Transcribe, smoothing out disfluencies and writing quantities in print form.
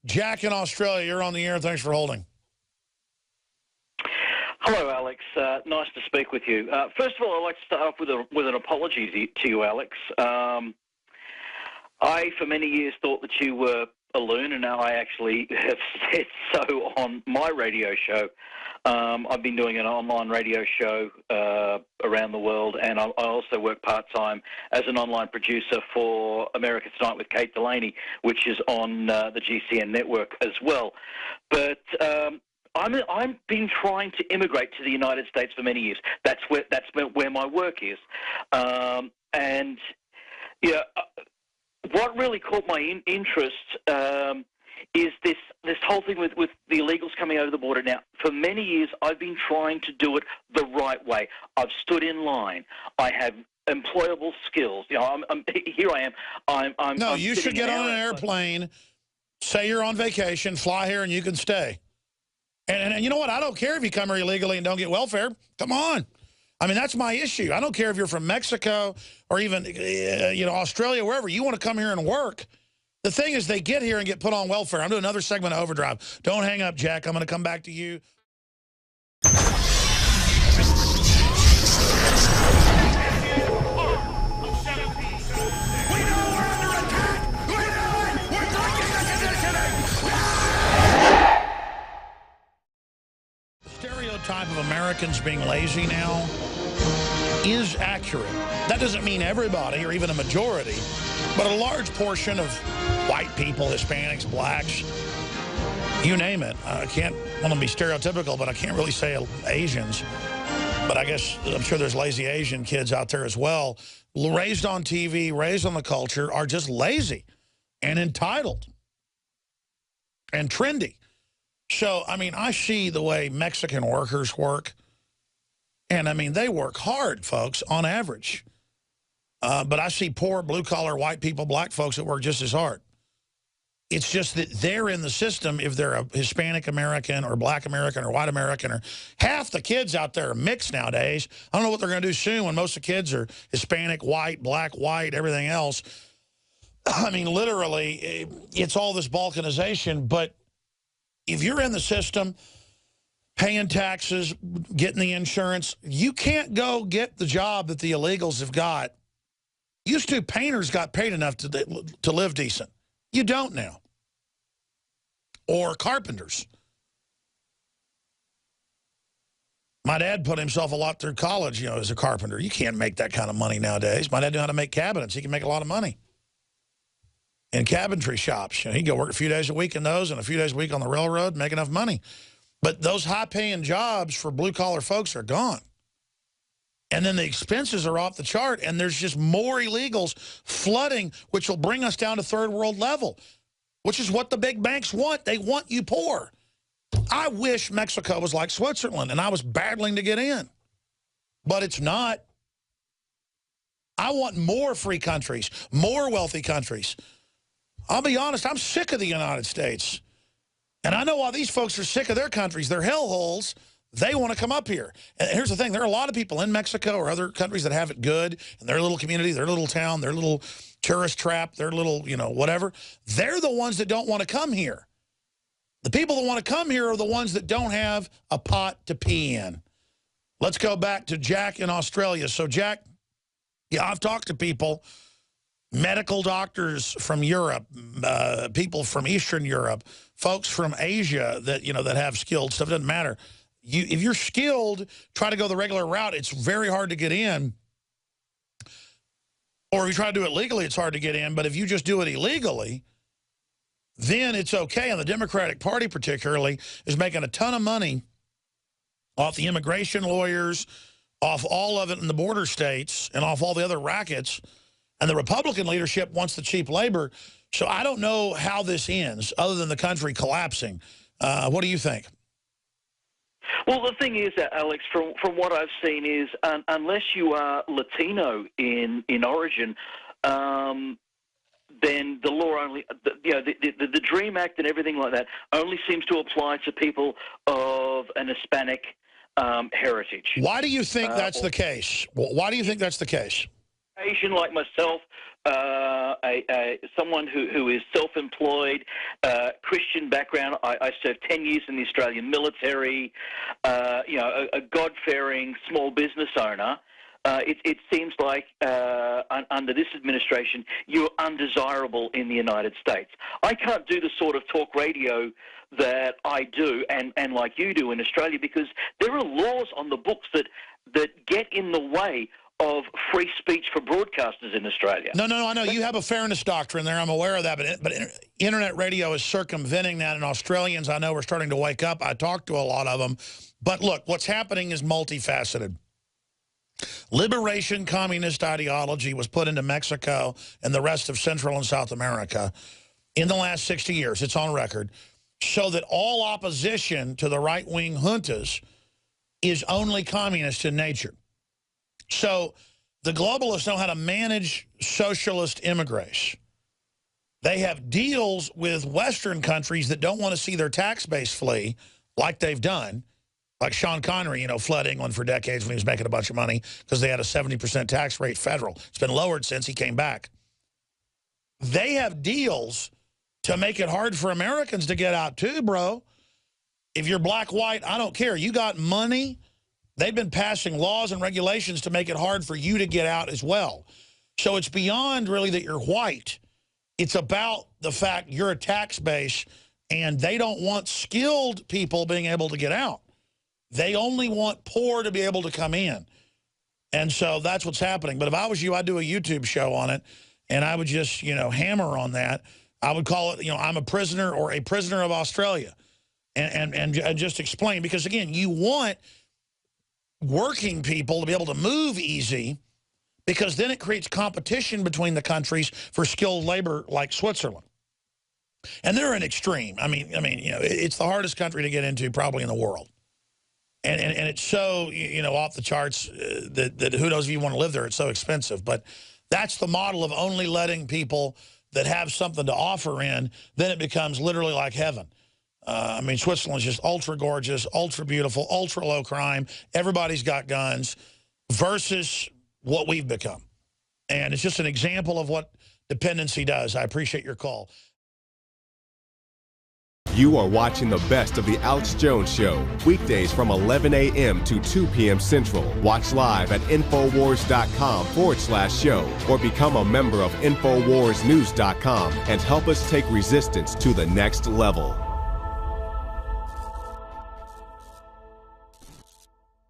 Jack in Australia, you're on the air. Thanks for holding. Hello, Alex. Nice to speak with you. First of all, I'd like to start off with an apology to you, Alex. I, for many years, thought that you were a loon, and now I actually have said so on my radio show. I've been doing an online radio show around the world, and I also work part-time as an online producer for America Tonight with Kate Delaney, which is on the GCN network as well. But I've been trying to immigrate to the United States for many years. That's where my work is. And yeah, what really caught my interest is this whole thing with the illegals coming over the border. Now, for many years, I've been trying to do it the right way. I've stood in line. I have employable skills. You know, here I am. No, I'm you should get on an airplane, say you're on vacation, fly here, and you can stay. And you know what? I don't care if you come here illegally and don't get welfare. Come on. I mean, that's my issue. I don't care if you're from Mexico or even, Australia, wherever. You want to come here and work. The thing is, they get here and get put on welfare. I'm doing another segment of Overdrive. Don't hang up, Jack. I'm going to come back to you. Stereotype of Americans being lazy now is accurate. That doesn't mean everybody or even a majority, but a large portion of white people, Hispanics, blacks, you name it. I can't want to be stereotypical, but I can't really say Asians. But I guess I'm sure there's lazy Asian kids out there as well. Raised on TV, raised on the culture, are just lazy and entitled and trendy. So, I mean, I see the way Mexican workers work. And, I mean, they work hard, folks, on average. But I see poor blue-collar white people, black folks that work just as hard. It's just that they're in the system if they're a Hispanic American or black American or white American. Or half the kids out there are mixed nowadays. I don't know what they're going to do soon when most of the kids are Hispanic, white, black, white, everything else. I mean, literally, it's all this balkanization. But if you're in the system, paying taxes, getting the insurance, you can't go get the job that the illegals have got. Used to, painters got paid enough to live decent. You don't now. Or carpenters. My dad put himself a lot through college, as a carpenter. You can't make that kind of money nowadays. My dad knew how to make cabinets. He can make a lot of money in cabinetry shops. He'd go work a few days a week in those and a few days a week on the railroad, make enough money. But those high-paying jobs for blue-collar folks are gone. And then the expenses are off the chart, and there's just more illegals flooding, which will bring us down to third world level, which is what the big banks want. They want you poor. I wish Mexico was like Switzerland, and I was battling to get in. But it's not. I want more free countries, more wealthy countries. I'll be honest, I'm sick of the United States. And I know why these folks are sick of their countries. They're hellholes. They want to come up here. And here's the thing. There are a lot of people in Mexico or other countries that have it good in their little community, their little town, their little tourist trap, their little, whatever. They're the ones that don't want to come here. The people that want to come here are the ones that don't have a pot to pee in. Let's go back to Jack in Australia. So, Jack, yeah, I've talked to people, medical doctors from Europe, people from Eastern Europe, folks from Asia that, that have skilled stuff. It doesn't matter. If you're skilled, try to go the regular route. It's very hard to get in. Or if you try to do it legally, it's hard to get in. But if you just do it illegally, then it's okay. And the Democratic Party particularly is making a ton of money off the immigration lawyers, off all of it in the border states, and off all the other rackets. And the Republican leadership wants the cheap labor. So I don't know how this ends other than the country collapsing. What do you think? Well, the thing is, Alex, from what I've seen is unless you are Latino in origin, then the law only, the DREAM Act and everything like that only seems to apply to people of an Hispanic heritage. Why do you think that's the case? Why do you think that's the case? Asian like myself, someone who is self-employed, Christian background. I served 10 years in the Australian military. A God-fearing small business owner. It seems like under this administration, you're undesirable in the United States. I can't do the sort of talk radio that I do and like you do in Australia because there are laws on the books that get in the way of free speech for broadcasters in Australia. No, I know. You have a fairness doctrine there. I'm aware of that. But internet radio is circumventing that, and Australians, I know, are starting to wake up. I talk to a lot of them. But look, what's happening is multifaceted. Liberation communist ideology was put into Mexico and the rest of Central and South America in the last 60 years. It's on record. So that all opposition to the right-wing juntas is only communist in nature. So the globalists know how to manage socialist immigrants. They have deals with Western countries that don't want to see their tax base flee like they've done. Like Sean Connery, fled England for decades when he was making a bunch of money because they had a 70% tax rate federal. It's been lowered since he came back. They have deals to make it hard for Americans to get out too, bro. If you're black, white, I don't care. You got money. They've been passing laws and regulations to make it hard for you to get out as well. So it's beyond really that you're white. It's about the fact you're a tax base, and they don't want skilled people being able to get out. They only want poor to be able to come in. And so that's what's happening. But if I was you, I'd do a YouTube show on it, and I would just, hammer on that. I would call it, I'm a prisoner or a prisoner of Australia. And just explain. Because, again, you want working people to be able to move easy because then it creates competition between the countries for skilled labor like Switzerland. And they're an extreme. I mean, it's the hardest country to get into probably in the world. And it's so, off the charts that who knows if you want to live there. It's so expensive. But that's the model of only letting people that have something to offer in. Then it becomes literally like heaven. Switzerland's just ultra gorgeous, ultra beautiful, ultra low crime. Everybody's got guns versus what we've become. And it's just an example of what dependency does. I appreciate your call. You are watching the best of the Alex Jones Show, weekdays from 11 a.m. to 2 p.m. Central. Watch live at Infowars.com/show or become a member of InfoWarsNews.com and help us take resistance to the next level.